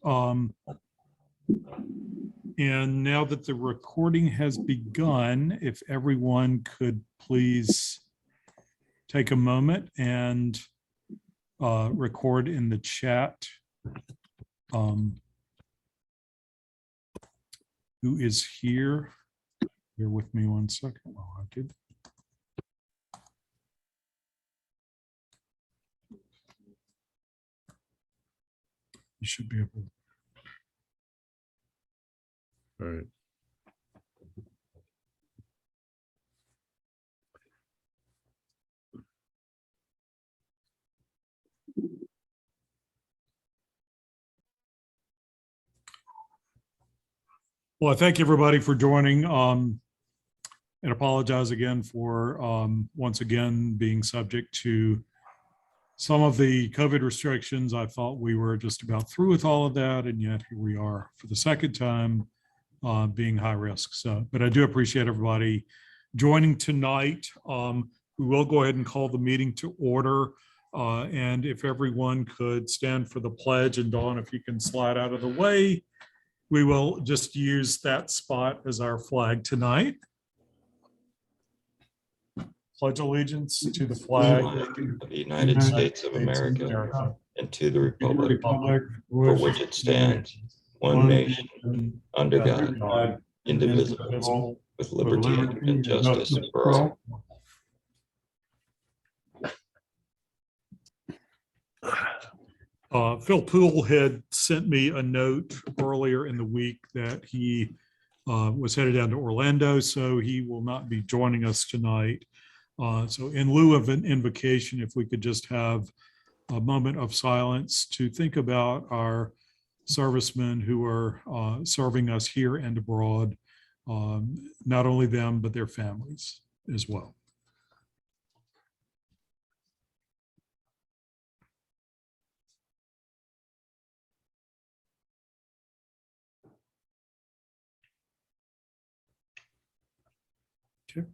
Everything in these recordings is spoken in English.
Um, and now that the recording has begun, if everyone could please take a moment and record in the chat who is here. Bear with me 1 second while I do. You should be able. All right. Well, I thank everybody for joining and apologize again for once again being subject to some of the COVID restrictions. I thought we were just about through with all of that, and yet here we are for the second time being high risk. So, but I do appreciate everybody joining tonight. We will go ahead and call the meeting to order. And if everyone could stand for the pledge, and Dawn, if you can slide out of the way, we will just use that spot as our flag tonight. Pledge allegiance to the flag of the United States of America and to the republic for which it stands, one nation, under God, indivisible, with liberty and justice for all. Phil Poole had sent me a note earlier in the week that he was headed down to Orlando, so he will not be joining us tonight. So in lieu of an invocation, if we could just have a moment of silence to think about our servicemen who are serving us here and abroad, not only them, but their families as well. Okay.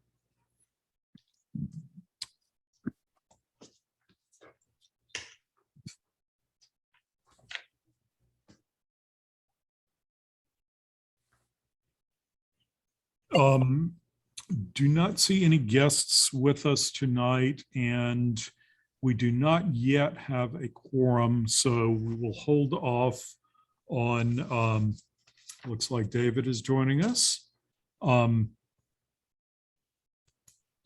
Do not see any guests with us tonight, and we do not yet have a quorum, so we will hold off on, looks like David is joining us. Good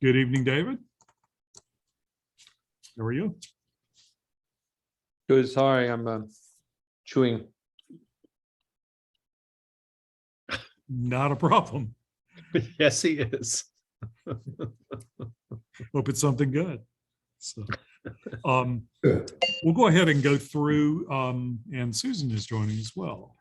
evening, David. How are you? Good, sorry, I'm chewing. Not a problem. Yes, he is. Hope it's something good. So, we'll go ahead and go through, and Susan is joining as well.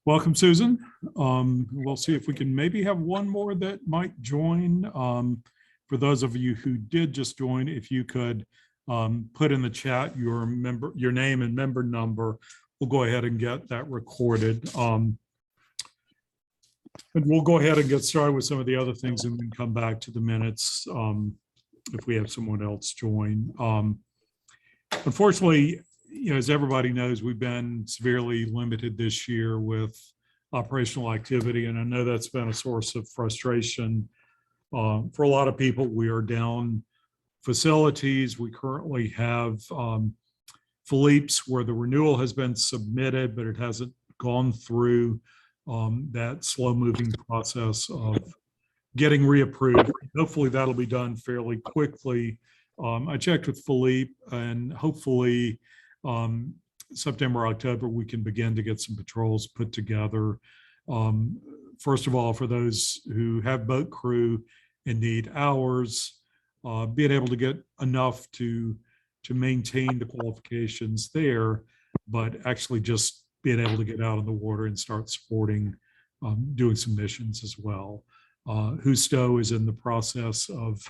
Welcome, Susan. We'll see if we can maybe have one more that might join. For those of you who did just join, if you could put in the chat your name and member number, we'll go ahead and get that recorded. And we'll go ahead and get started with some of the other things and then come back to the minutes if we have someone else join. Unfortunately, as everybody knows, we've been severely limited this year with operational activity, and I know that's been a source of frustration for a lot of people. We are down facilities. We currently have Philippe's where the renewal has been submitted, but it hasn't gone through that slow-moving process of getting reapproved. Hopefully that'll be done fairly quickly. I checked with Philippe, and hopefully September, October, we can begin to get some patrols put together. First of all, for those who have boat crew and need hours, being able to get enough to maintain the qualifications there, but actually just being able to get out of the water and start supporting doing submissions as well. Husto is in the process of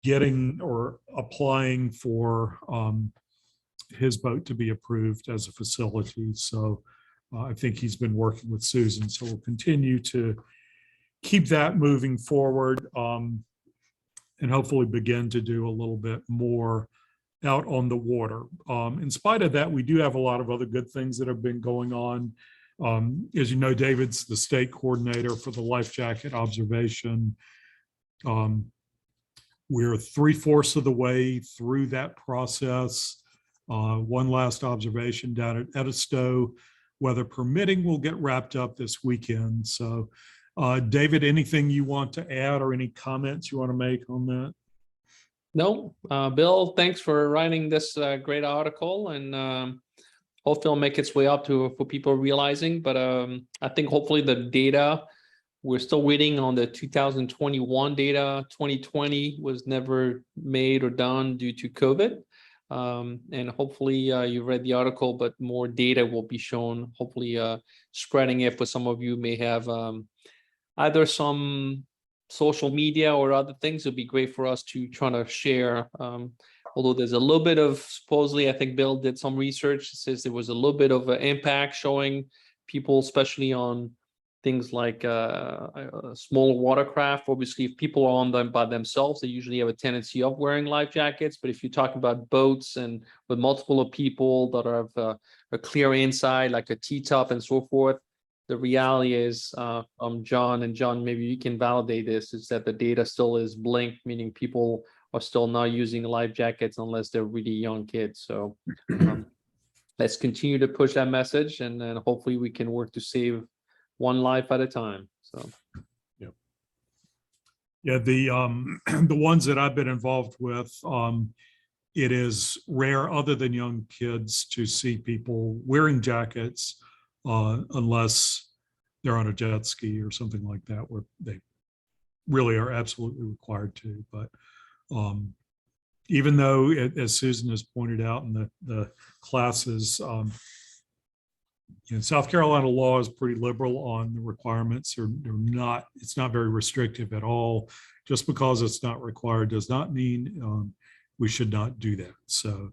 getting or applying for his boat to be approved as a facility. So I think he's been working with Susan. So we'll continue to keep that moving forward and hopefully begin to do a little bit more out on the water. In spite of that, we do have a lot of other good things that have been going on. As you know, David's the state coordinator for the life jacket observation. We're 3/4 of the way through that process. One last observation down at Edisto, weather permitting, will get wrapped up this weekend. So David, anything you want to add or any comments you want to make on that? No, Bill, thanks for writing this great article, and hopefully it'll make its way up to for people realizing. But I think hopefully the data, we're still waiting on the 2021 data. 2020 was never made or done due to COVID. And hopefully you read the article, but more data will be shown, hopefully spreading it for some of you may have either some social media or other things. It'd be great for us to try to share. Although there's a little bit of, supposedly, I think Bill did some research, says there was a little bit of an impact showing people, especially on things like small watercraft. Obviously, if people are on them by themselves, they usually have a tendency of wearing life jackets. But if you're talking about boats and with multiple of people that have a clear inside, like a T-top and so forth, the reality is, John, and John, maybe you can validate this, is that the data still is blinked, meaning people are still not using life jackets unless they're really young kids. So let's continue to push that message, and then hopefully we can work to save one life at a time. So yeah, the ones that I've been involved with, it is rare other than young kids to see people wearing jackets unless they're on a jet ski or something like that, where they really are absolutely required to. But even though, as Susan has pointed out in the classes, South Carolina law is pretty liberal on the requirements. They're not, it's not very restrictive at all. Just because it's not required does not mean we should not do that. So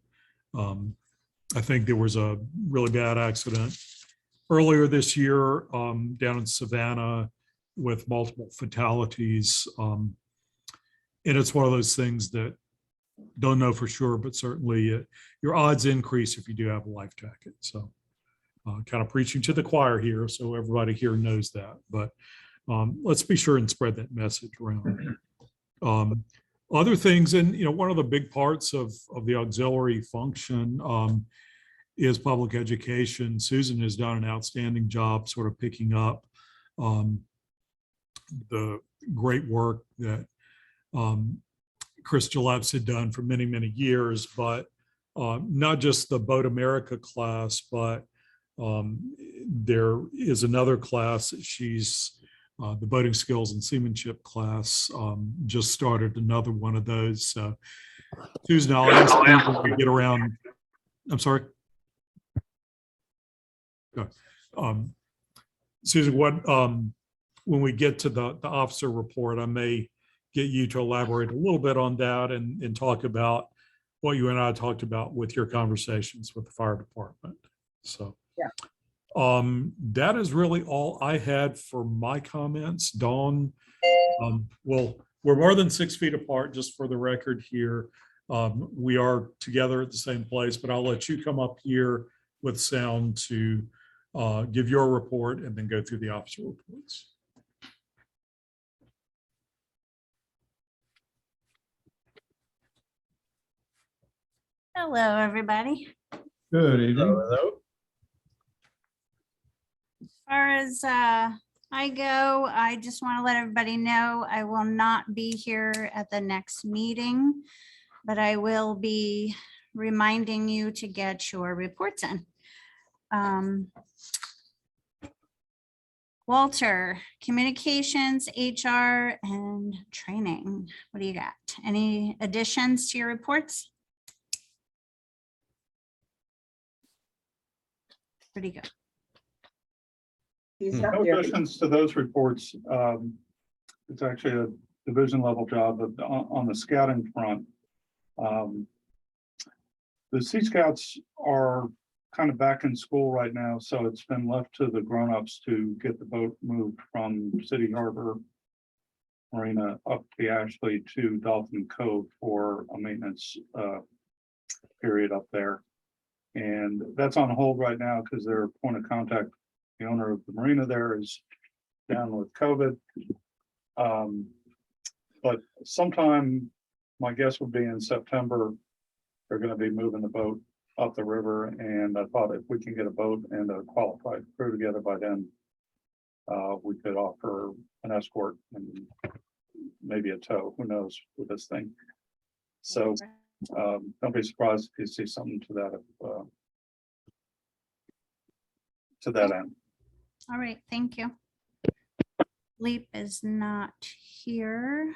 I think there was a really bad accident earlier this year down in Savannah with multiple fatalities. And it's one of those things that don't know for sure, but certainly your odds increase if you do have a life jacket. So kind of preaching to the choir here, so everybody here knows that. But let's be sure and spread that message around. Other things, and one of the big parts of the auxiliary function is public education. Susan has done an outstanding job sort of picking up the great work that Chris Gillepps had done for many, many years, but not just the Boat America class, but there is another class that she's, the boating skills and seamanship class, just started another one of those. So Susan, I'll ask you when we get around. I'm sorry. Susan, what when we get to the officer report, I may get you to elaborate a little bit on that and talk about what you and I talked about with your conversations with the fire department. So yeah, that is really all I had for my comments. Dawn, well, we're more than 6 feet apart, just for the record here. We are together at the same place, but I'll let you come up here with sound to give your report and then go through the officer reports. hello, everybody. Good evening. Hello. As far as I go, I just want to let everybody know I will not be here at the next meeting, but I will be reminding you to get your reports in. Walter, communications, HR, and training. What do you got? Any additions to your reports? Pretty good. He's Hmm. up No there. additions to those reports. It's actually a division level job, but on the scouting front. The Sea Scouts are kind of back in school right now, so it's been left to the grown-ups to get the boat moved from City Harbor Marina up the Ashley to Dolphin Cove for a maintenance period up there. And that's on hold right now because their point of contact, the owner of the marina there, is down with COVID. But sometime, my guess would be in September, they're gonna be moving the boat up the river, and I thought if we can get a boat and a qualified crew together by then, we could offer an escort and maybe a tow, who knows with this thing. So, don't be surprised if you see something to that end. All right, thank you. Leap is not here.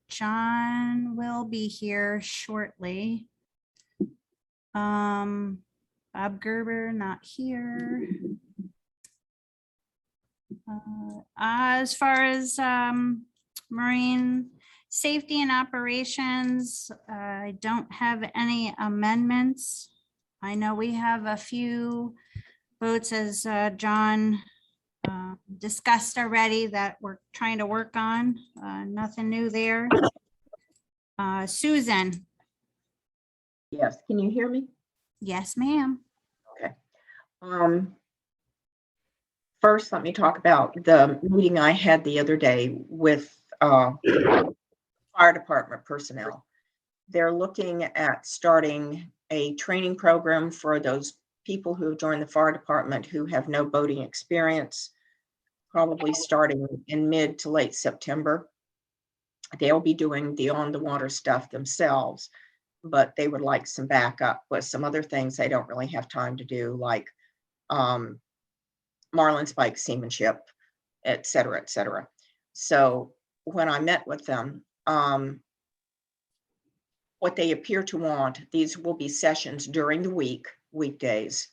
John will be here shortly. Bob Gerber, not here. As far as marine safety and operations, I don't have any amendments. I know we have a few boats, as John discussed already, that we're trying to work on. Nothing new there. Susan. Yes, can you hear me? Yes, ma'am. First, let me talk about the meeting I had the other day with fire department personnel. They're looking at starting a training program for those people who join the fire department who have no boating experience, probably starting in mid to late September. They'll be doing the on-the-water stuff themselves, but they would like some backup with some other things they don't really have time to do, like marlin spike seamanship, et cetera, et cetera. So when I met with them, what they appear to want, these will be sessions during the week, weekdays,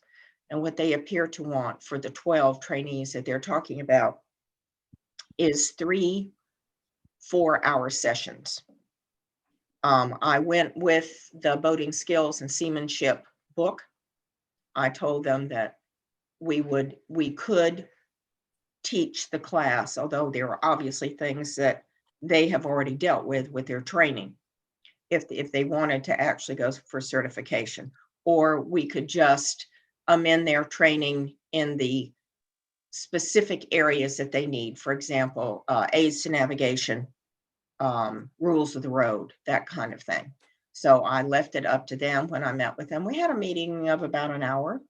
and what they appear to want for the 12 trainees that they're talking about is 3 4-hour sessions. I went with the boating skills and seamanship book. I told them that we could teach the class, although there are obviously things that they have already dealt with their training, if they wanted to actually go for certification, or we could just amend their training in the specific areas that they need. For example, aids to navigation, rules of the road, that kind of thing. So I left it up to them when I met with them. We had a meeting of about an hour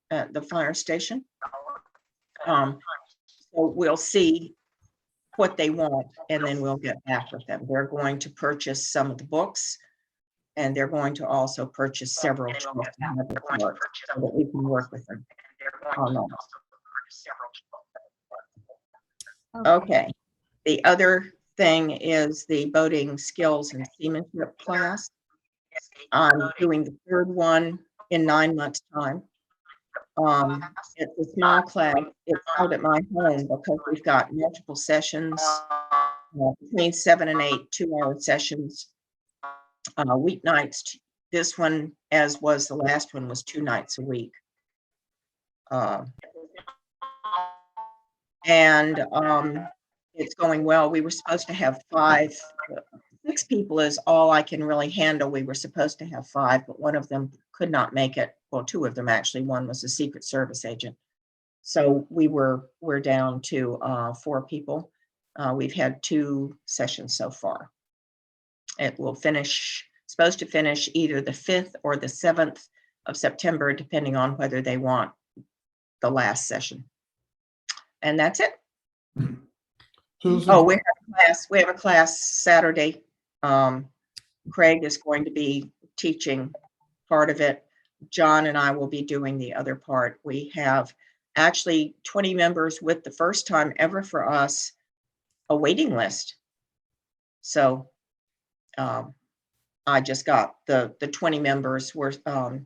at the fire station. So we'll see what they want, and then we'll get back with them. They're going to purchase some of the books, and they're going to also purchase several so that we can work with them on that. Okay. The other thing is the boating skills and seamanship class. I'm doing the third one in 9 months' time. It's a small class. It's held at my home because we've got multiple sessions, between 7 and 8 2-hour sessions, weeknights. This one, as was the last one, was 2 nights a week. And it's going well. We were supposed to have 6 people is all I can really handle. We were supposed to have 5, but one of them could not make it. Well, 2 of them actually. One was a Secret Service agent. So we're down to 4 people. We've had 2 sessions so far. It will supposed to finish either the 5th or the 7th of September, depending on whether they want the last session. And that's it. Susan, Oh, we have a class Saturday. Craig is going to be teaching part of it. John and I will be doing the other part. We have actually 20 members, with the first time ever for us, a waiting list. So I just got the 20 members were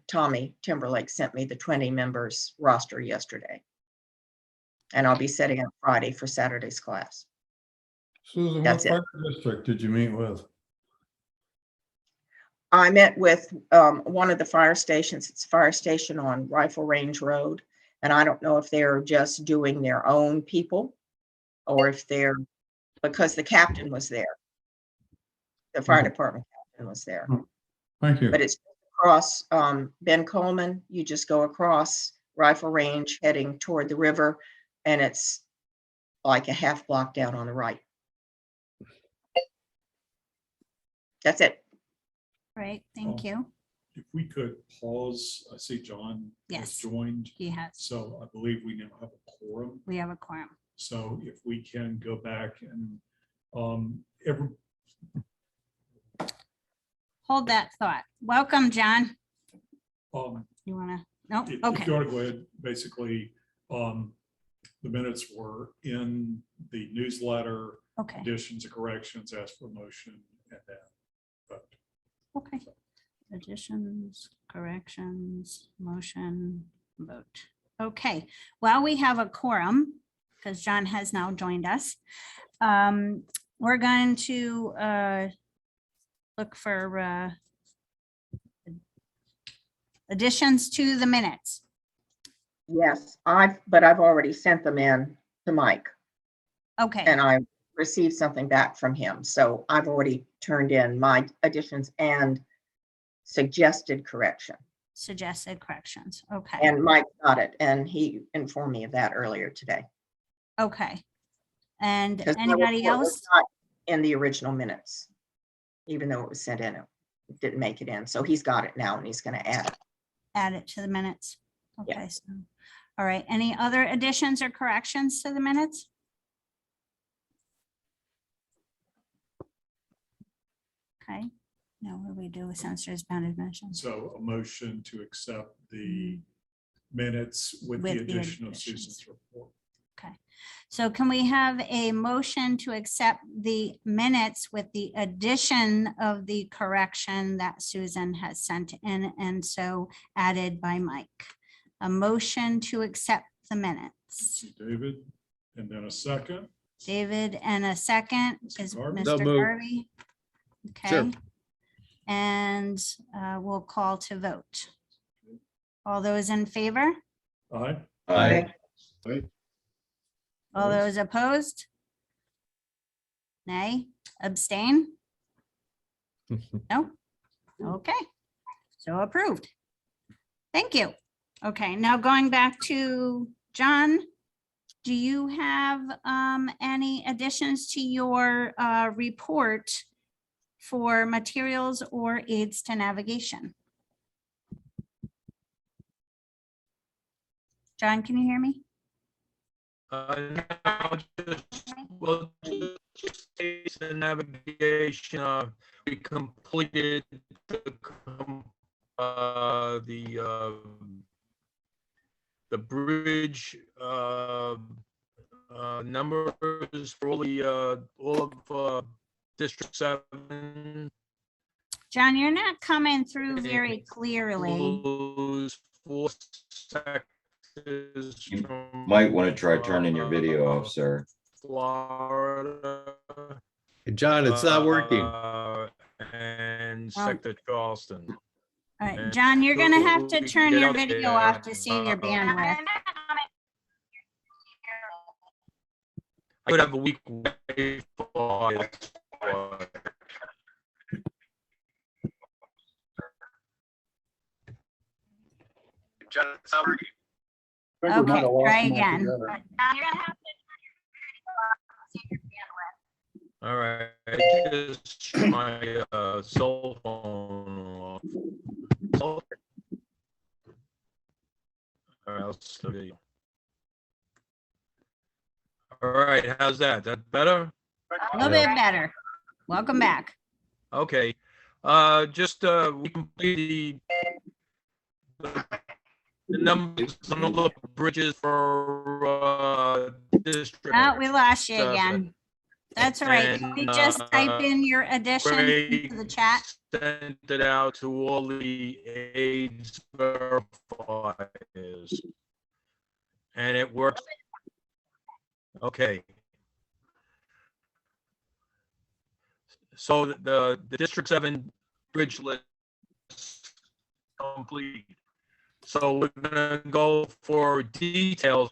Tommy Timberlake sent me the 20 members roster yesterday. And I'll be setting up Friday for Saturday's class. Susan, what That's it. fire district did you meet with? I met with one of the fire stations. It's a fire station on Rifle Range Road. And I don't know if they're just doing their own people or if they're, because the captain was there. The fire Okay. department captain was there. Thank you. But it's across Ben Coleman. You just go across Rifle Range heading toward the river, and it's like a half block down on the right. That's it. Right, thank Oh. you. If we could pause, I see John has Yes. joined, He has, so I believe we now have a quorum. we have a quorum. So if we can go back and every, Hold that thought. Welcome, John. um, You wanna, no, if okay, you want to go ahead, basically, the minutes were in the newsletter, okay, additions and corrections, ask for motion, and then vote. okay. Additions, corrections, motion, vote. Okay, well, we have a quorum because John has now joined us. We're going to look for additions to the minutes. Yes, but I've already sent them in to Mike, Okay, and I received something back from him. So I've already turned in my additions and suggested correction. suggested corrections. Okay, And Mike got it, and he informed me of that earlier today. okay. And 'Cause my anybody report was else? not in the original minutes, even though it was sent in, it didn't make it in. So he's got it now, and he's going to add it. Add it to the minutes. Yeah. Okay, so, all right, any other additions or corrections to the minutes? Okay, now what do we do with censors bounded mentions? So a motion to accept the minutes with the With the addition of additions. Susan's report. So can we have a motion to accept the minutes with the addition of the correction that Susan has sent in and so added by Mike? A motion to accept the minutes. David, and then a second. David, and a second is Garvey. So Mr. moved. Garvey. Sure. Okay. And we'll call to vote. All those in favor? Aye. Aye. All those opposed? Nay, abstain? No? Okay, so approved. Thank you. Okay, now going back to John, do you have any additions to your report for materials or aids to navigation? John, can you hear me? Now just, well, just aids and navigation, we completed the bridge numbers for all of District 7. John, you're not coming through very clearly. Includes 4 sectors You from, might want to try turning your video off, sir. Florida. John, it's not working. And Well, Sector Charleston. All right, And John, you're gonna have to we turn get your up video there, off to save your bandwidth. I could have a weak Wi-Fi. John, it's not working. I think we might Okay, have lost try them again. altogether. All right, I just shut my cell phone off. All right, I'll still get you. All right, how's that? That better? A little bit better. Welcome back. Okay, just, we completed the numbers on all the bridges for, district. Oh, we lost you 7. again. That's all right. Can we just type in your addition into the chat? Sent it out to all the aides verifiers. And it works Okay. So the District 7 bridge list complete. So we're gonna go for details.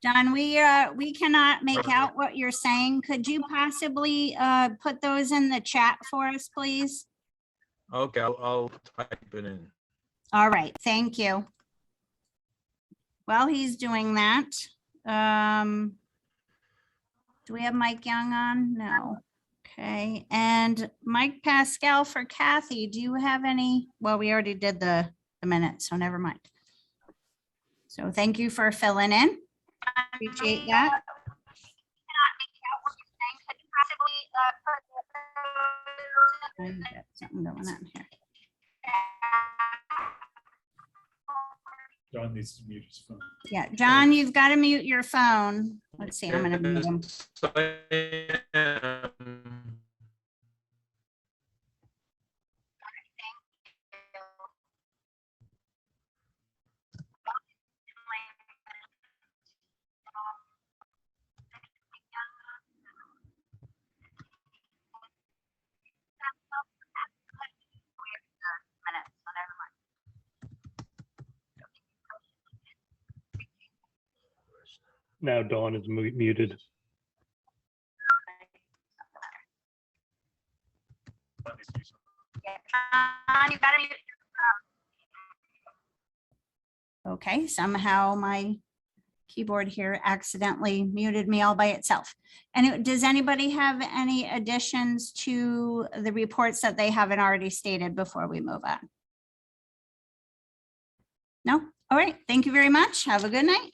Don, we cannot make out what you're saying. Could you possibly put those in the chat for us, please? Okay, I'll type it in. All right, thank you. While he's doing that, do we have Mike Young on? No. Okay, and Mike Pascal for Kathy, do you have any? Well, we already did the minutes, so never mind. So thank you for filling in. Appreciate that. I've got something going on here. John needs to mute his phone. Yeah, John, you've got to mute your phone. Let's see, I'm gonna mute him. Now Dawn is muted. Okay, somehow my keyboard here accidentally muted me all by itself. And does anybody have any additions to the reports that they haven't already stated before we move on? No? All right, thank you very much. Have a good night.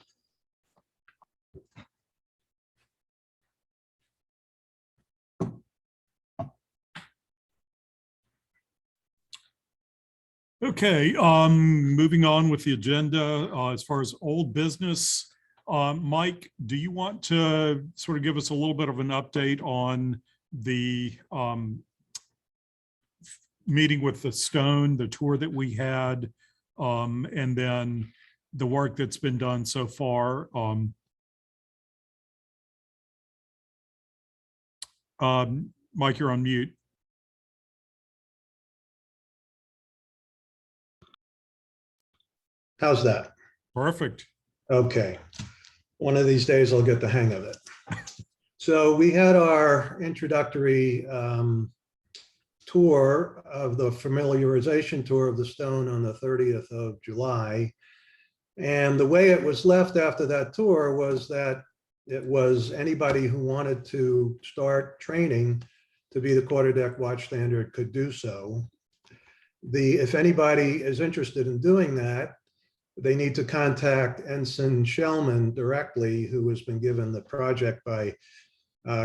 Okay, moving on with the agenda, as far as old business, Mike, do you want to sort of give us a little bit of an update on the meeting with the Stone, the tour that we had, and then the work that's been done so far? Mike, you're on mute. How's that? Perfect. Okay. One of these days I'll get the hang of it. So we had our introductory tour of the familiarization tour of the Stone on the 30th of July. And the way it was left after that tour was that it was anybody who wanted to start training to be the quarterdeck watchstander could do so. If anybody is interested in doing that, they need to contact Ensign Shellman directly, who has been given the project by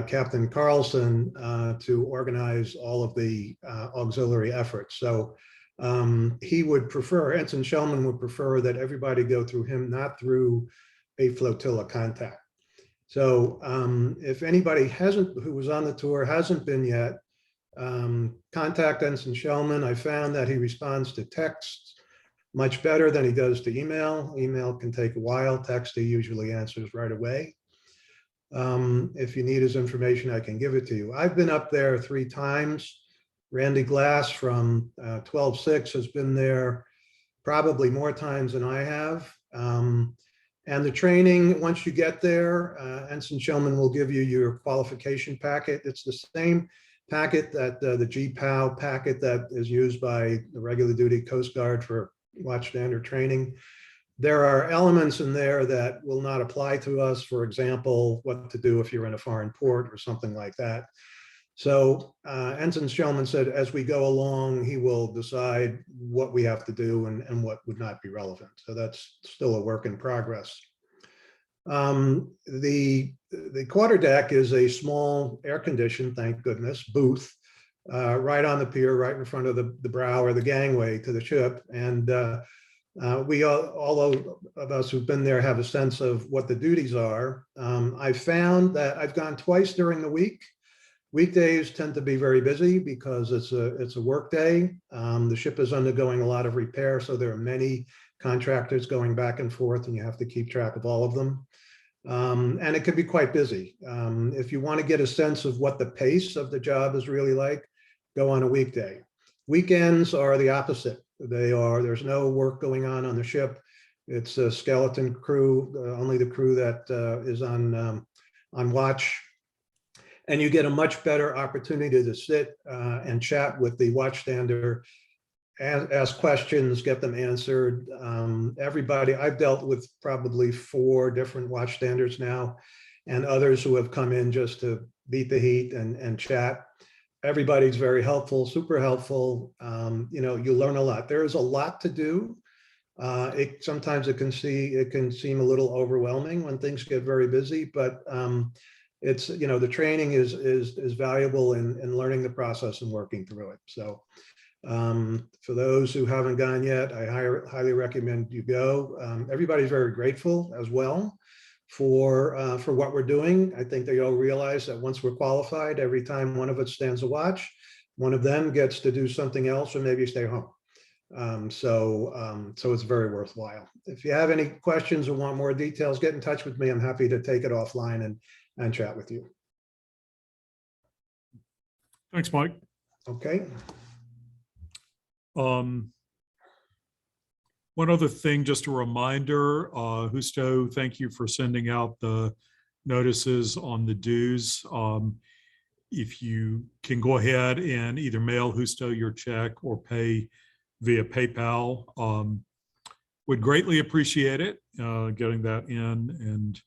Captain Carlson to organize all of the auxiliary efforts. So he would prefer, Ensign Shellman would prefer that everybody go through him, not through a flotilla contact. So if anybody who was on the tour hasn't been yet, contact Ensign Shellman. I found that he responds to texts much better than he does to email. Email can take a while. Text he usually answers right away. If you need his information, I can give it to you. I've been up there 3 times. Randy Glass from 12-6 has been there probably more times than I have. And the training, once you get there, Ensign Shellman will give you your qualification packet. It's the same packet that the GPOW packet that is used by the regular duty Coast Guard for watchstander training. There are elements in there that will not apply to us. For example, what to do if you're in a foreign port or something like that. So Ensign Shellman said, as we go along, he will decide what we have to do and what would not be relevant. So that's still a work in progress. The quarterdeck is a small air-conditioned, thank goodness, booth right on the pier, right in front of the bow or the gangway to the ship. And all of us who've been there have a sense of what the duties are. I found that I've gone twice during the week. Weekdays tend to be very busy because it's a work day. The ship is undergoing a lot of repair, so there are many contractors going back and forth, and you have to keep track of all of them. And it can be quite busy. If you want to get a sense of what the pace of the job is really like, go on a weekday. Weekends are the opposite. There's no work going on the ship. It's a skeleton crew, only the crew that is on watch. And you get a much better opportunity to sit and chat with the watchstander, ask questions, get them answered. Everybody, I've dealt with probably 4 different watchstanders now, and others who have come in just to beat the heat and chat. Everybody's very helpful, super helpful. You learn a lot. There is a lot to do. Sometimes it can seem a little overwhelming when things get very busy, but it's, the training is valuable in learning the process and working through it. So for those who haven't gone yet, I highly recommend you go. Everybody's very grateful as well for what we're doing. I think they all realize that once we're qualified, every time one of us stands a watch, one of them gets to do something else or maybe stay home. So it's very worthwhile. If you have any questions or want more details, get in touch with me. I'm happy to take it offline and chat with you. Thanks, Mike. Okay. One other thing, just a reminder, Justo, thank you for sending out the notices on the dues. If you can go ahead and either mail Justo your check or pay via PayPal, would greatly appreciate it, getting that in and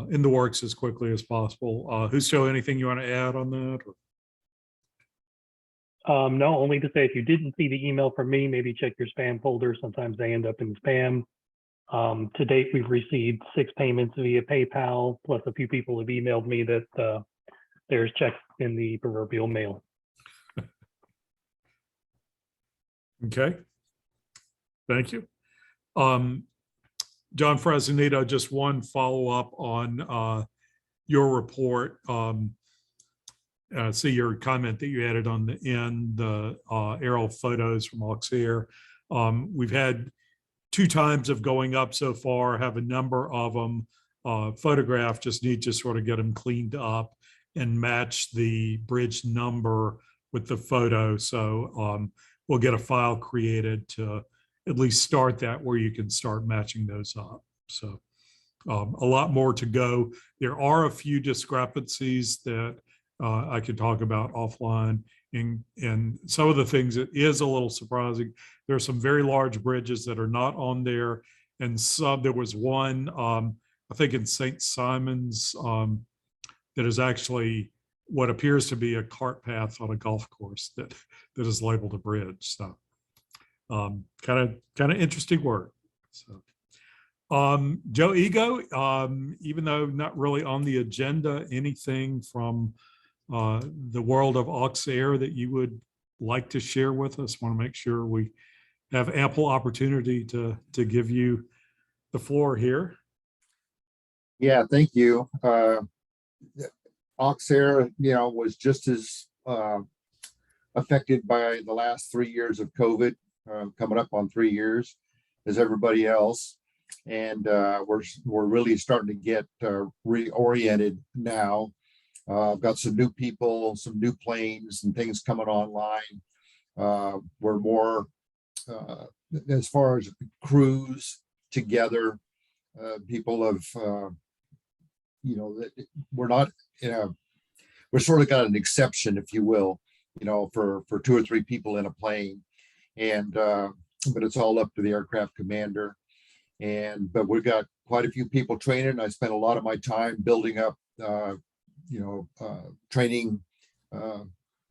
in the works as quickly as possible. Justo, anything you want to add on that? No, only to say if you didn't see the email from me, maybe check your spam folder. Sometimes they end up in spam. To date, we've received 6 payments via PayPal, plus a few people have emailed me that there's checks in the proverbial mail. Okay. Thank you. John Fresnito, just one follow-up on your report. See your comment that you added on the end, the aerial photos from Auxerre. We've had 2 times of going up so far, have a number of them photographed, just need to sort of get them cleaned up and match the bridge number with the photo. So we'll get a file created to at least start that where you can start matching those up. So a lot more to go. There are a few discrepancies that I could talk about offline, and some of the things that is a little surprising. There are some very large bridges that are not on there, and there was one, I think in St. Simon's, that is actually what appears to be a cart path on a golf course that is labeled a bridge. So kind of interesting work. So Joe Ego, even though not really on the agenda, anything from the world of Auxerre that you would like to share with us? Want to make sure we have ample opportunity to give you the floor here. Yeah, thank you. Auxerre, was just as affected by the last 3 years of COVID, coming up on 3 years, as everybody else. And we're really starting to get reoriented now. Got some new people, some new planes and things coming online. We're more, as far as crews together, people have, we're not, we're sort of got an exception, if you will, for 2 or 3 people in a plane. And, but it's all up to the aircraft commander. But we've got quite a few people training. I spent a lot of my time building up, training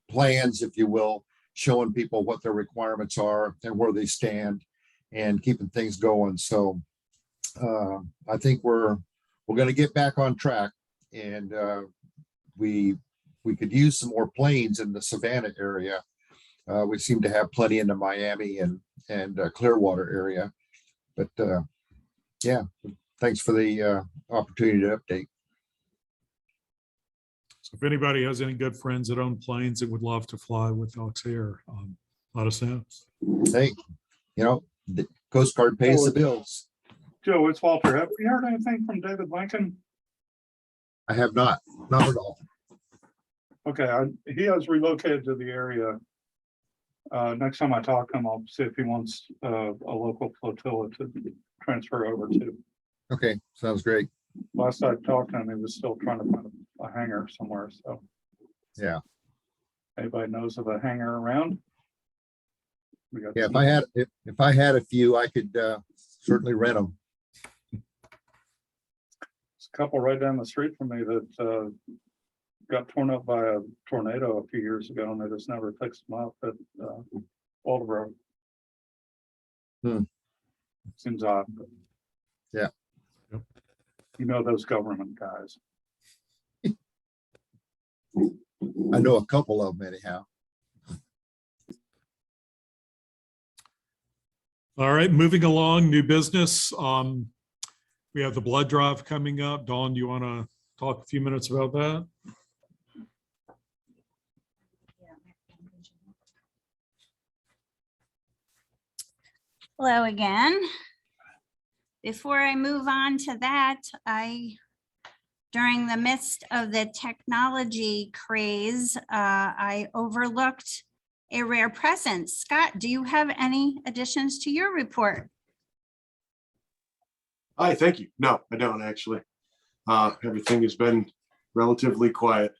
plans, if you will, showing people what their requirements are and where they stand and keeping things going. So I think we're going to get back on track, and we could use some more planes in the Savannah area. We seem to have plenty in the Miami and Clearwater area, but yeah, thanks for the opportunity to update. So if anybody has any good friends that own planes that would love to fly with Auxerre, let us know. Hey, the Coast Guard pays the bills. Joe, it's Walter. Have you heard anything from David Lincoln? I have not at all. Okay, he has relocated to the area. Next time I talk to him, I'll see if he wants a local flotilla to transfer over to. Okay, sounds great. Last I talked to him, he was still trying to find a hangar somewhere, so. Yeah. Anybody knows of a hangar around? We got Yeah, some- if I had a few, I could certainly rent them. There's a couple right down the street from me that got torn up by a tornado a few years ago, and they just never fixed them up at Waldeboro. Seems odd. But Yeah. you know those government guys. I know a couple of them anyhow. All right, moving along, new business. We have the blood drive coming up. Dawn, do you want to talk a few minutes about that? Hello again. Before I move on to that, during the midst of the technology craze, I overlooked a rare presence. Scott, do you have any additions to your report? Hi, thank you. No, I don't actually. Everything has been relatively quiet.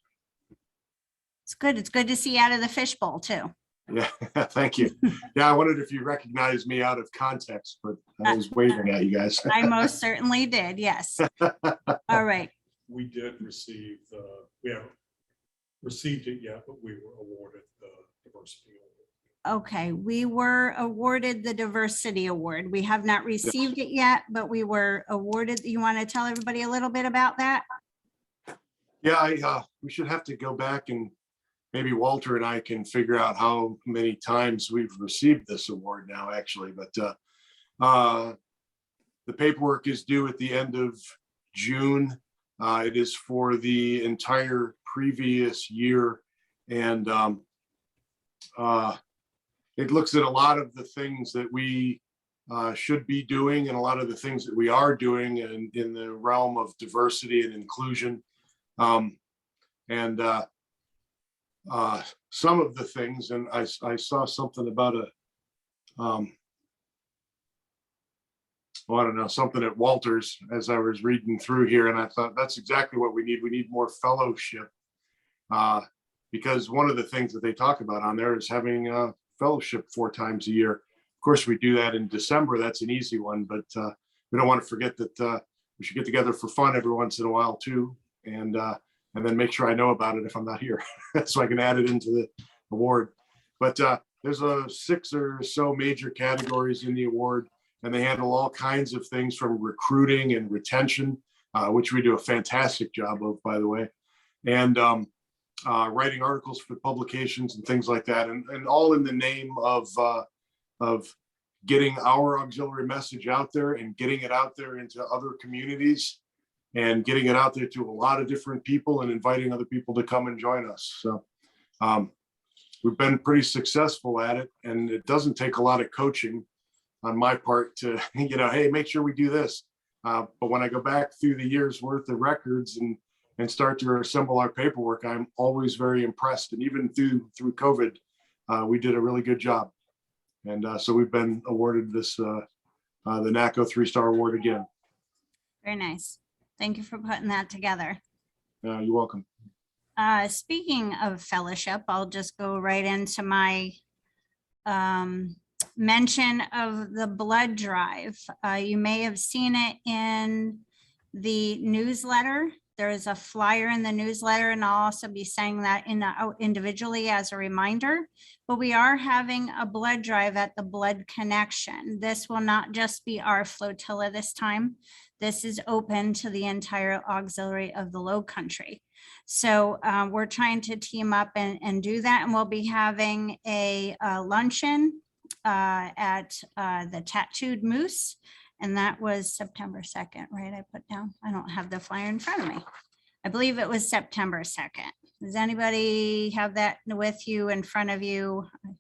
It's good. It's good to see you out of the fishbowl too. Yeah, thank you. Yeah, I wondered if you recognized me out of context, but I was waving at you guys. I most certainly did. Yes. All right. We did receive we haven't received it yet, but we were awarded the diversity award. Okay, we were awarded the diversity award. We have not received it yet, but we were awarded. You want to tell everybody a little bit about that? Yeah, we should have to go back and maybe Walter and I can figure out how many times we've received this award now, actually. But the paperwork is due at the end of June. It is for the entire previous year. And it looks at a lot of the things that we should be doing and a lot of the things that we are doing in the realm of diversity and inclusion. Some of the things, and I saw something about I don't know, something at Walters as I was reading through here, and I thought that's exactly what we need. We need more fellowship, because one of the things that they talk about on there is having a fellowship 4 times a year. Of course, we do that in December. That's an easy one, but we don't want to forget that we should get together for fun every once in a while too, and then make sure I know about it if I'm not here, so I can add it into the award. But there's 6 or so major categories in the award, and they handle all kinds of things from recruiting and retention, which we do a fantastic job of, by the way, and writing articles for publications and things like that, and all in the name of getting our auxiliary message out there and getting it out there into other communities and getting it out there to a lot of different people and inviting other people to come and join us. So we've been pretty successful at it, and it doesn't take a lot of coaching on my part to, hey, make sure we do this. But when I go back through the year's worth of records and start to assemble our paperwork, I'm always very impressed. And even through COVID, we did a really good job. And so we've been awarded this, the NACO 3-star award again. Very nice. Thank you for putting that together. You're welcome. Speaking of fellowship, I'll just go right into my mention of the blood drive. You may have seen it in the newsletter. There is a flyer in the newsletter, and I'll also be saying that individually as a reminder. But we are having a blood drive at the Blood Connection. This will not just be our flotilla this time. This is open to the entire auxiliary of the Low Country. So we're trying to team up and do that. And we'll be having a luncheon at the Tattooed Moose. And that was September 2nd, right? I put down, I don't have the flyer in front of me. I believe it was September 2nd. Does anybody have that with you in front of you? I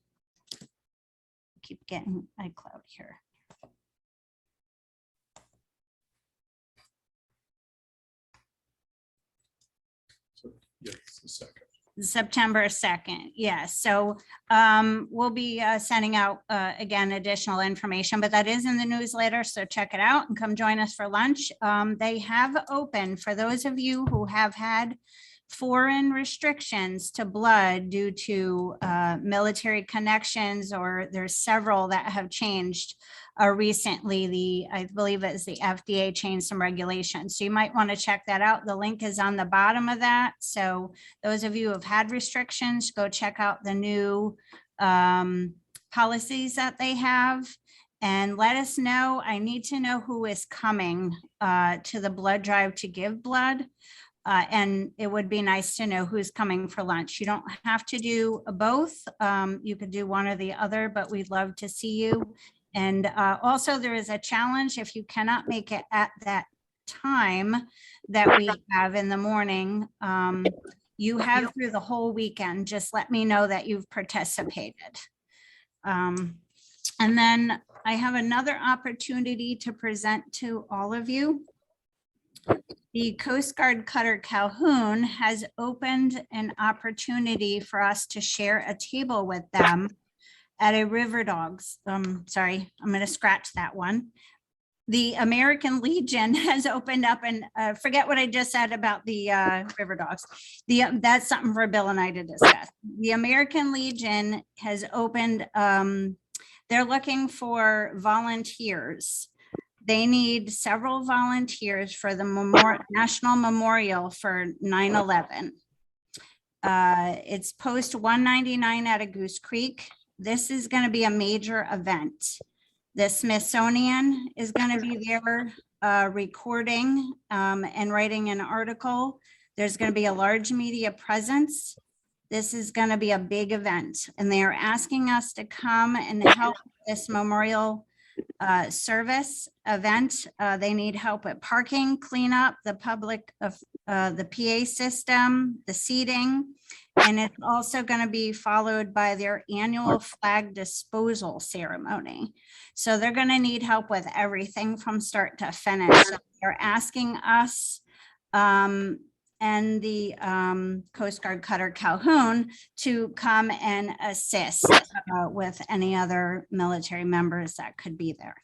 keep getting iCloud here. the 2nd. September 2nd, yes. So we'll be sending out, again, additional information, but that is in the newsletter. So check it out and come join us for lunch. They have opened, for those of you who have had foreign restrictions to blood due to military connections, or there's several that have changed recently. I believe it's the FDA changed some regulations. So you might want to check that out. The link is on the bottom of that. So those of you who have had restrictions, go check out the new policies that they have. And let us know. I need to know who is coming to the blood drive to give blood. And it would be nice to know who's coming for lunch. You don't have to do both. You could do one or the other, but we'd love to see you. And also there is a challenge if you cannot make it at that time that we have in the morning. You have through the whole weekend. Just let me know that you've participated. And then I have another opportunity to present to all of you. The Coast Guard Cutter Calhoun has opened an opportunity for us to share a table with them at a River Dogs. Sorry, I'm going to scratch that one. The American Legion has opened up, and forget what I just said about the River Dogs. That's something for Bill and I to discuss. The American Legion has opened, they're looking for volunteers. They need several volunteers for the National Memorial for 9/11. It's post 199 at a Goose Creek. This is going to be a major event. The Smithsonian is going to be there recording and writing an article. There's going to be a large media presence. This is going to be a big event, and they are asking us to come and help this memorial service event. They need help with parking, cleanup, the public of the PA system, the seating, and it's also going to be followed by their annual flag disposal ceremony. So they're going to need help with everything from start to finish. So they're asking us and the Coast Guard Cutter Calhoun to come and assist with any other military members that could be there.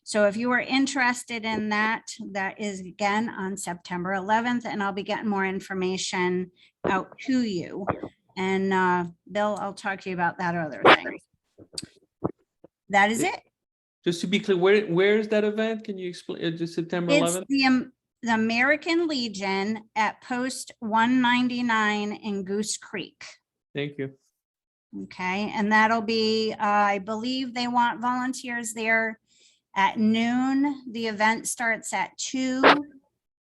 So if you are interested in that, that is again on September 11th, and I'll be getting more information out to you. And Bill, I'll talk to you about that other thing. That is it. Just to be clear, where is that event? Can you explain? Just September 11th? It's the American Legion at post 199 in Goose Creek. Thank you. Okay, and that'll be, I believe they want volunteers there at noon. The event starts at 2,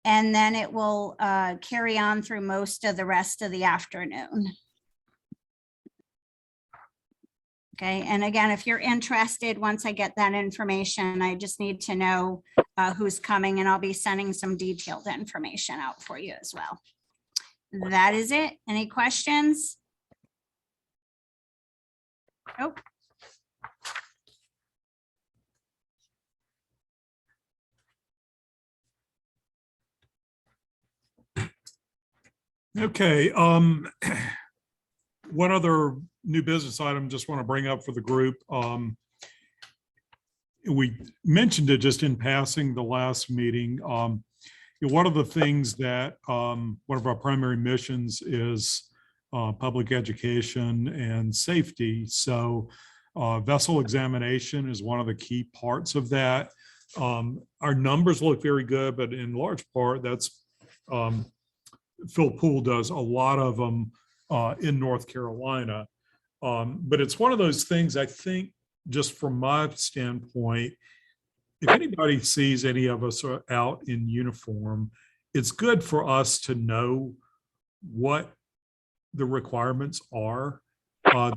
and then it will carry on through most of the rest of the afternoon. Okay, and again, if you're interested, once I get that information, I just need to know who's coming, and I'll be sending some detailed information out for you as well. That is it. Any questions? Nope. Okay, one other new business item just want to bring up for the group. We mentioned it just in passing the last meeting. One of the things that one of our primary missions is public education and safety. So vessel examination is one of the key parts of that. Our numbers look very good, but in large part, that's Phil Poole does a lot of them in North Carolina. But it's one of those things, I think, just from my standpoint, if anybody sees any of us out in uniform, it's good for us to know what the requirements are.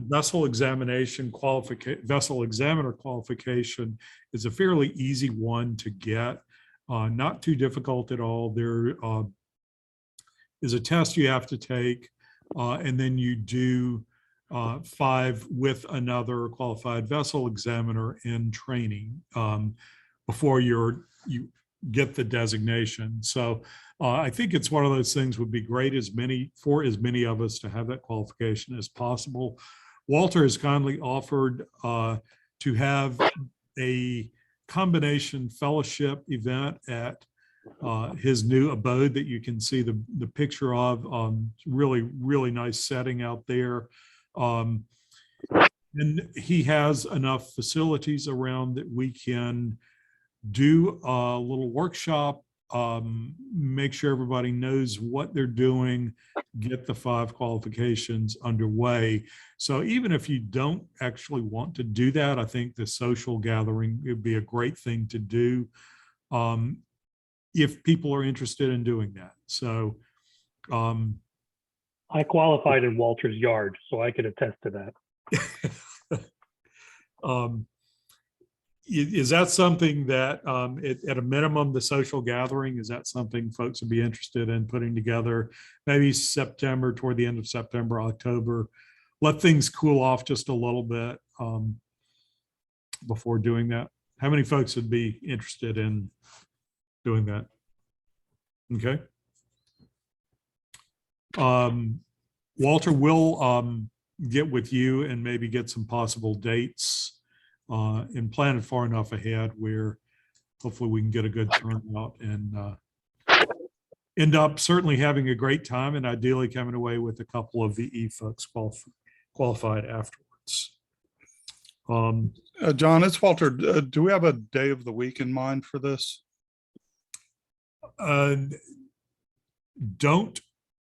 Vessel examination vessel examiner qualification is a fairly easy one to get, not too difficult at all. There is a test you have to take, and then you do 5 with another qualified vessel examiner in training before you get the designation. So I think it's one of those things would be great for as many of us to have that qualification as possible. Walter has kindly offered to have a combination fellowship event at his new abode that you can see the picture of. Really nice setting out there. And he has enough facilities around that we can do a little workshop, make sure everybody knows what they're doing, get the 5 qualifications underway. So even if you don't actually want to do that, I think the social gathering would be a great thing to do if people are interested in doing that. So I qualified in Walter's yard, so I could attest to that. Is that something that at a minimum, the social gathering, is that something folks would be interested in putting together? Maybe September, toward the end of September, October, let things cool off just a little bit before doing that. How many folks would be interested in doing that? Okay. Walter will get with you and maybe get some possible dates and plan it far enough ahead where hopefully we can get a good turnout and end up certainly having a great time and ideally coming away with a couple of VE folks qualified afterwards. John, it's Walter. Do we have a day of the week in mind for this?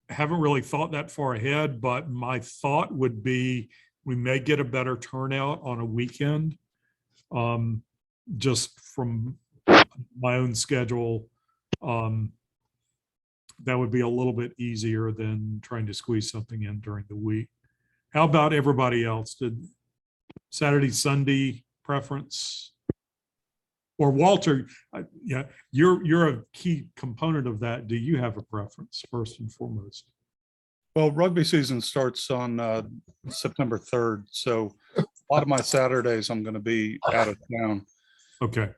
Haven't really thought that far ahead, but my thought would be we may get a better turnout on a weekend. Just from my own schedule, that would be a little bit easier than trying to squeeze something in during the week. How about everybody else? Did Saturday, Sunday preference? Or Walter, yeah, you're a key component of that. Do you have a preference first and foremost? Well, rugby season starts on September 3rd, so a lot of my Saturdays I'm going to be out of town. Okay.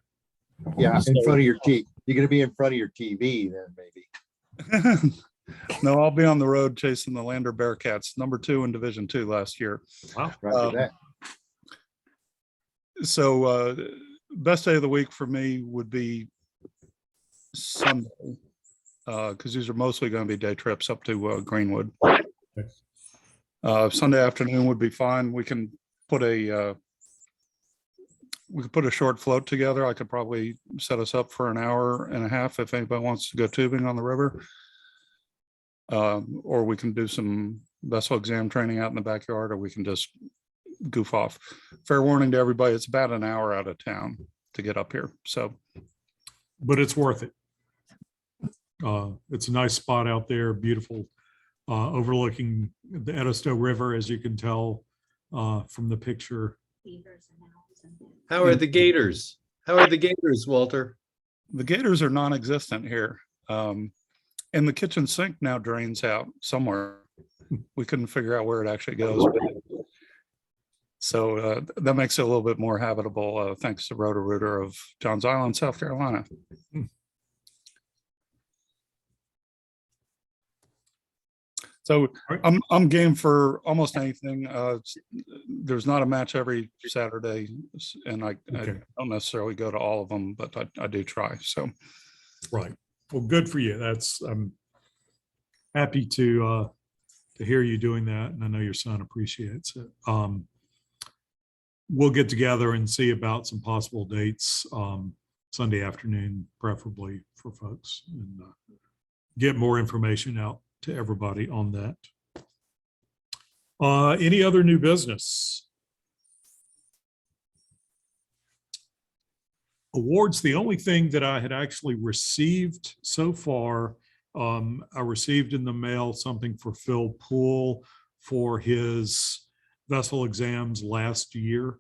Yeah, in front of your TV. You're going to be in front of your TV then, maybe. No, I'll be on the road chasing the Lander Bearcats, #2 in Division II last year. Wow. Roger that. So best day of the week for me would be Sunday, because these are mostly going to be day trips up to Greenwood. Sunday afternoon would be fine. We can put a short float together. I could probably set us up for an hour and a half if anybody wants to go tubing on the river. Or we can do some vessel exam training out in the backyard, or we can just goof off. Fair warning to everybody, it's about an hour out of town to get up here. So, but it's worth it. It's a nice spot out there, beautiful, overlooking the Edisto River, as you can tell from the picture. How are the gators? How are the gators, Walter? the gators are non-existent here. And the kitchen sink now drains out somewhere. We couldn't figure out where it actually goes. So that makes it a little bit more habitable, thanks to Roto-Rooter of Johns Island, South Carolina. So I'm game for almost anything. There's not a match every Saturday, and I don't necessarily go to all of them, but I do try. So, right. Well, good for you. I'm happy to hear you doing that, and I know your son appreciates it. We'll get together and see about some possible dates Sunday afternoon, preferably for folks, and get more information out to everybody on that. Any other new business? Awards, the only thing that I had actually received so far, I received in the mail something for Phil Poole for his vessel exams last year.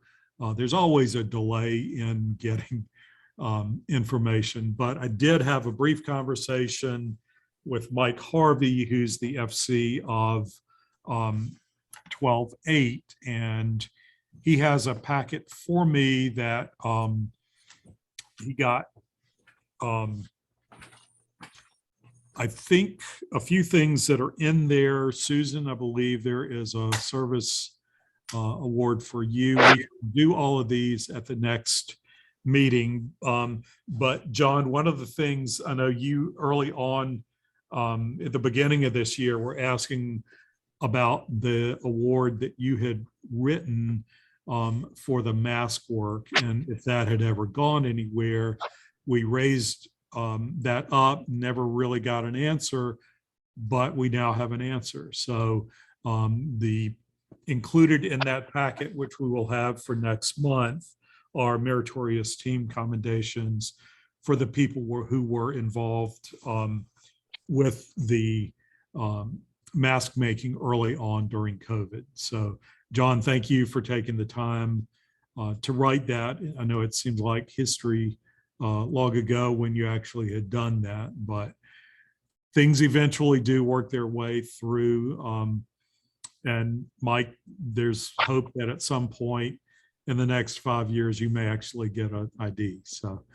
There's always a delay in getting information, but I did have a brief conversation with Mike Harvey, who's the FC of 12-8, and he has a packet for me that he got I think a few things that are in there. Susan, I believe there is a service award for you. We can do all of these at the next meeting. But John, one of the things I know you early on at the beginning of this year were asking about the award that you had written for the mask work and if that had ever gone anywhere. We raised that up, never really got an answer, but we now have an answer. So the included in that packet, which we will have for next month, are meritorious team commendations for the people who were involved with the mask making early on during COVID. So John, thank you for taking the time to write that. I know it seems like history long ago when you actually had done that, but things eventually do work their way through. And Mike, there's hope that at some point in the next 5 years, you may actually get an ID. So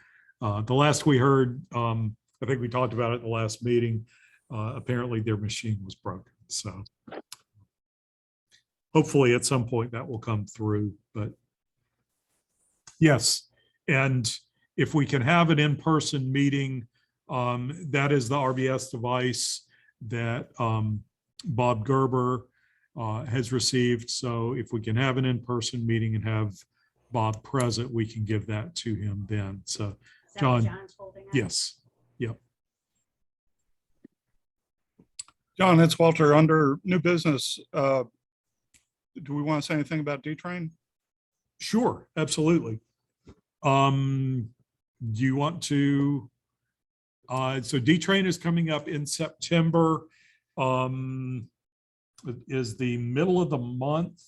the last we heard, I think we talked about it at the last meeting, apparently their machine was broken. So hopefully at some point that will come through, but yes. And if we can have an in-person meeting, that is the RBS device that Bob Gerber has received. So if we can have an in-person meeting and have Bob present, we can give that to him then. So John, yes, yep. John, it's Walter. Under new business, do we want to say anything about D-Train? Sure, absolutely. Do you want to, so D-Train is coming up in September. It is the middle of the month.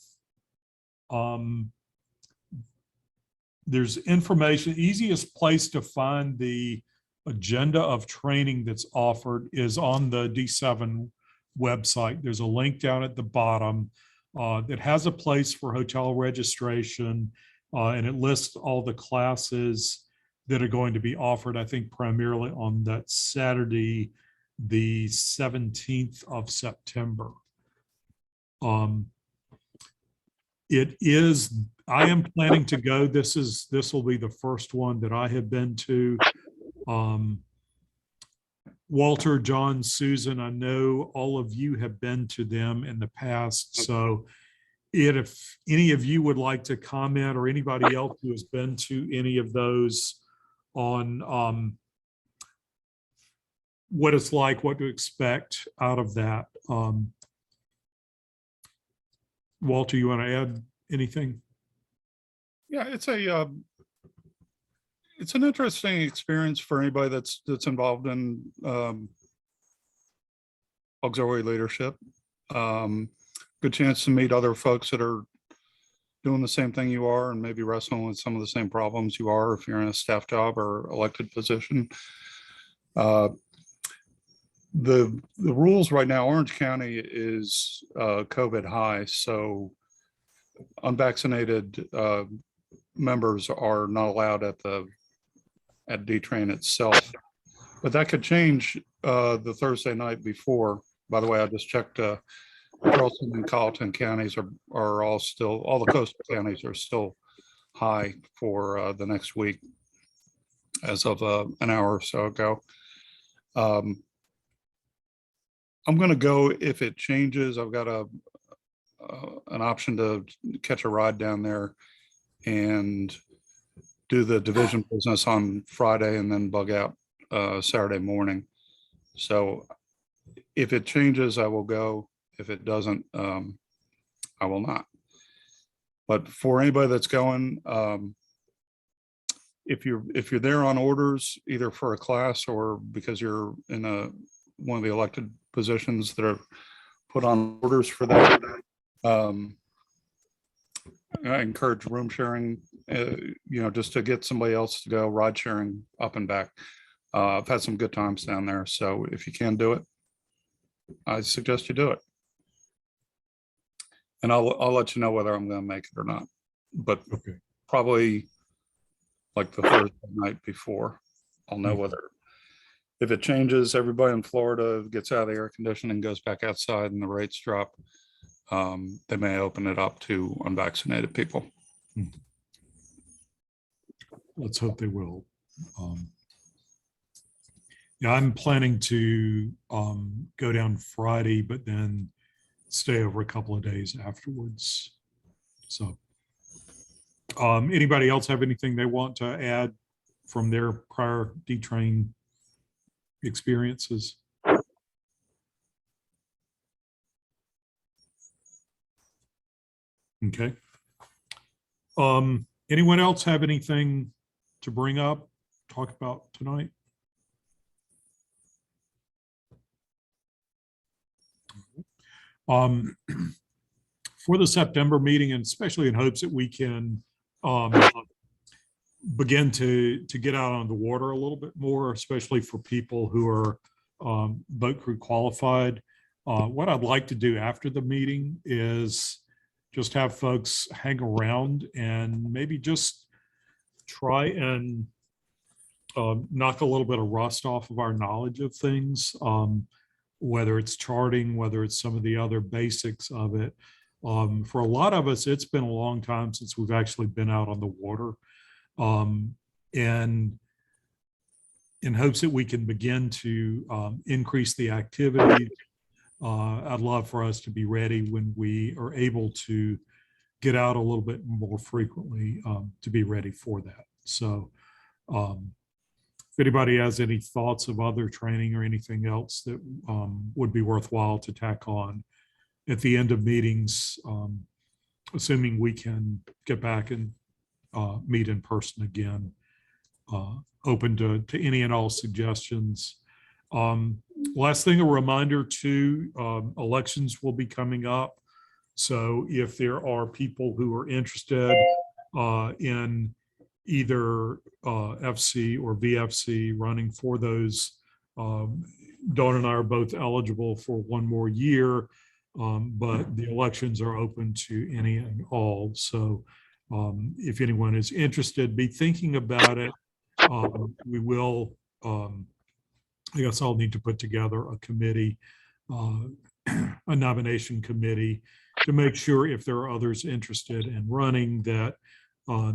There's information, easiest place to find the agenda of training that's offered is on the D7 website. There's a link down at the bottom that has a place for hotel registration, and it lists all the classes that are going to be offered, I think primarily on that Saturday, the 17th of September. I am planning to go. This will be the first one that I have been to. Walter, John, Susan, I know all of you have been to them in the past. So if any of you would like to comment, or anybody else who has been to any of those, on what it's like, what to expect out of that. Walter, you want to add anything? Yeah, it's an interesting experience for anybody that's involved in auxiliary leadership. Good chance to meet other folks that are doing the same thing you are and maybe wrestling with some of the same problems you are if you're in a staff job or elected position. The rules right now, Orange County is COVID high, so unvaccinated members are not allowed at D-Train itself, but that could change the Thursday night before. By the way, I just checked Charleston and Colleton counties are all the coastal counties are still high for the next week as of an hour or so ago. I'm going to go if it changes. I've got an option to catch a ride down there and do the division business on Friday and then bug out Saturday morning. So if it changes, I will go. If it doesn't, I will not. But for anybody that's going, if you're there on orders, either for a class or because you're in one of the elected positions that are put on orders for that, I encourage room sharing, just to get somebody else to go ride sharing up and back. I've had some good times down there. So if you can do it, I suggest you do it. And I'll let you know whether I'm going to make it or not, but Okay. Probably like the Thursday night before, I'll know whether if it changes, everybody in Florida gets out of the air conditioning, goes back outside and the rates drop, they may open it up to unvaccinated people. Let's hope they will. Yeah, I'm planning to go down Friday, but then stay over a couple of days afterwards. So anybody else have anything they want to add from their prior D-Train experiences? Okay. Anyone else have anything to bring up, talk about tonight? For the September meeting, and especially in hopes that we can begin to get out on the water a little bit more, especially for people who are boat crew qualified. What I'd like to do after the meeting is just have folks hang around and maybe just try and knock a little bit of rust off of our knowledge of things, whether it's charting, whether it's some of the other basics of it. For a lot of us, it's been a long time since we've actually been out on the water. And in hopes that we can begin to increase the activity, I'd love for us to be ready when we are able to get out a little bit more frequently to be ready for that. So if anybody has any thoughts of other training or anything else that would be worthwhile to tack on at the end of meetings, assuming we can get back and meet in person again, open to any and all suggestions. Last thing, a reminder too, elections will be coming up. So if there are people who are interested in either FC or VFC running for those, Dawn and I are both eligible for one more year, but the elections are open to any and all. So if anyone is interested, be thinking about it. We will, I guess I'll need to put together a committee, a nomination committee, to make sure if there are others interested in running that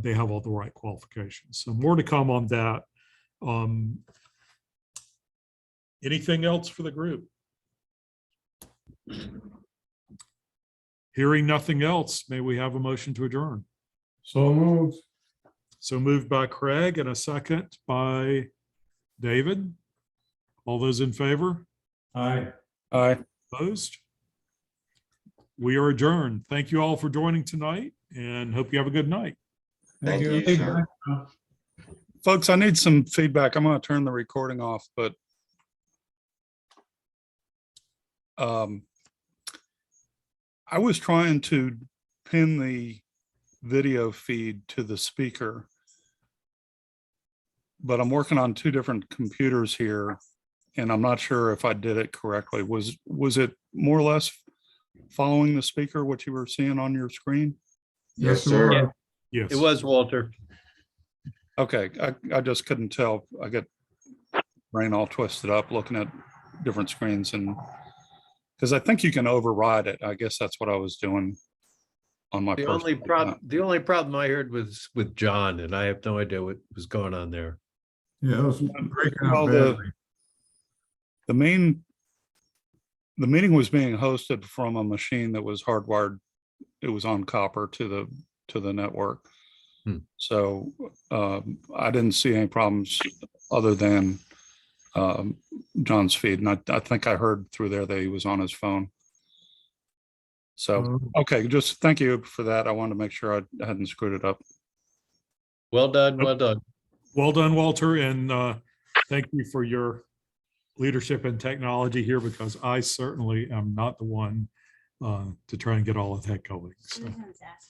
they have all the right qualifications. So more to come on that. Anything else for the group? Hearing nothing else, may we have a motion to adjourn? So moved. So moved by Craig and a second by David. All those in favor? Aye. Aye. Opposed? We are adjourned. Thank you all for joining tonight and hope you have a good night. Thank you, sir. Folks, I need some feedback. I'm going to turn the recording off, but I was trying to pin the video feed to the speaker, but I'm working on two different computers here, and I'm not sure if I did it correctly. Was it more or less following the speaker, what you were seeing on your screen? Yes, sir. Yes. It was Walter. Okay, I just couldn't tell. I get brain all twisted up looking at different screens, and because I think you can override it. I guess that's what I was doing on my The personal only account. problem I heard was with John, and I have no idea what was going on there. Yeah, it was breaking Well, up badly. the meeting was being hosted from a machine that was hardwired. It was on copper to the network. So I didn't see any problems other than John's feed. And I think I heard through there that he was on his phone. So, okay, just thank you for that. I wanted to make sure I hadn't screwed it up. Well done, well done. Well done, Walter. And thank you for your leadership and technology here, because I certainly am not the one to try and get all of that going. So.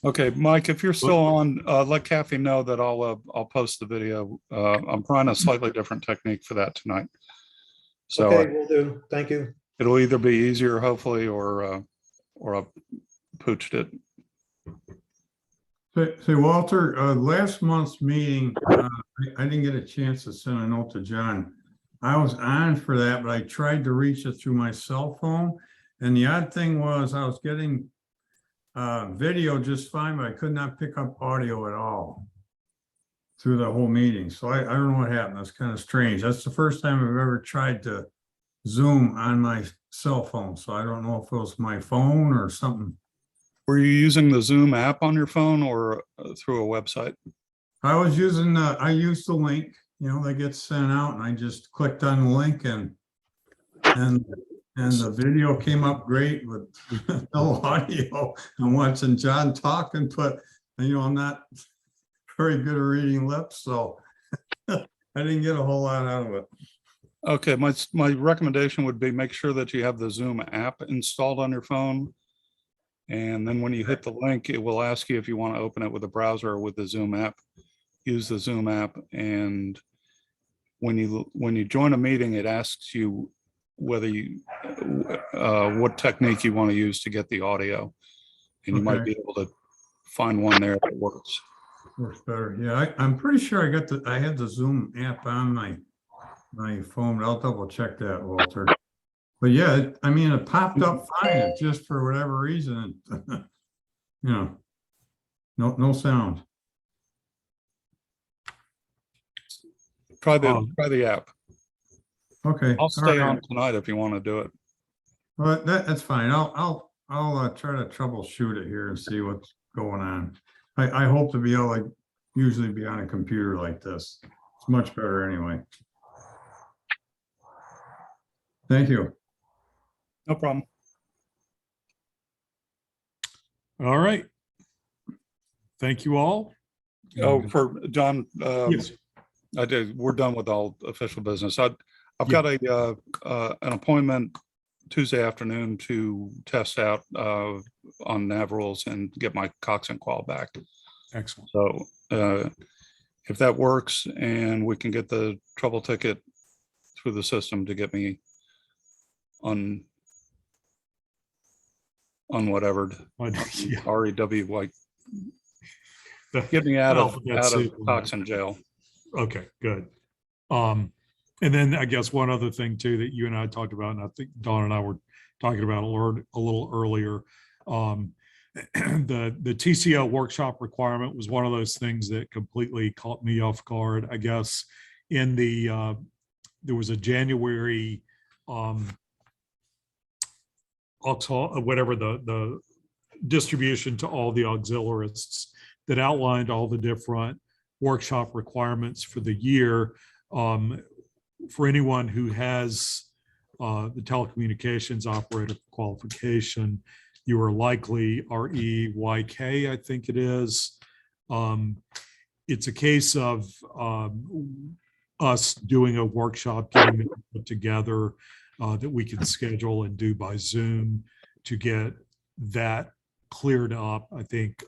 Okay, Mike, if you're still on, let Kathy know that I'll post the video. I'm trying a slightly different technique for that tonight. So Okay, will do. Thank you. it'll either be easier, hopefully, or I pooched it. Say, Walter, last month's meeting, I didn't get a chance to send a note to John. I was on for that, but I tried to reach it through my cell phone. And the odd thing was I was getting video just fine, but I could not pick up audio at all through the whole meeting. So I don't know what happened. That's kind of strange. That's the first time I've ever tried to Zoom on my cell phone. So I don't know if it was my phone or something. Were you using the Zoom app on your phone or through a website? I was using, I used the link, that gets sent out, and I just clicked on the link and the video came up great with no audio. I'm watching John talking, but I'm not very good at reading lips, so I didn't get a whole lot out of it. Okay, my recommendation would be make sure that you have the Zoom app installed on your phone. And then when you hit the link, it will ask you if you want to open it with a browser or with the Zoom app. Use the Zoom app, and when you join a meeting, it asks you whether you what technique you want to use to get the audio, and you might Okay. be able to find one there that works. Works better. Yeah, I'm pretty sure I had the Zoom app on my phone, but I'll double check that, Walter. But yeah, it popped up fine. It just for whatever reason, no sound. Try the app. Okay. I'll stay all on right. tonight if you want to do it. Well, that's fine. I'll try to troubleshoot it here and see what's going on. I hope to be able to usually be on a computer like this. It's much better anyway. Thank you. No problem. All right. Appreciate you all. Oh, for John, Yes. I did. We're done with all official business. I've got an appointment Tuesday afternoon to test out on nav rules and get my Cox and Qual back. Excellent. So if that works and we can get the trouble ticket through the system to get me on whatever REW, like get me out of Cox and jail. Okay, good. And then I guess one other thing too that you and I talked about, and I think Dawn and I were talking about a little earlier, the TCO workshop requirement was one of those things that completely caught me off guard. I guess in the there was a January whatever the distribution to all the auxiliarists that outlined all the different workshop requirements for the year. For anyone who has the telecommunications operator qualification, you are likely REYK, I think it is. It's a case of us doing a workshop, getting it put together that we can schedule and do by Zoom to get that cleared up. I think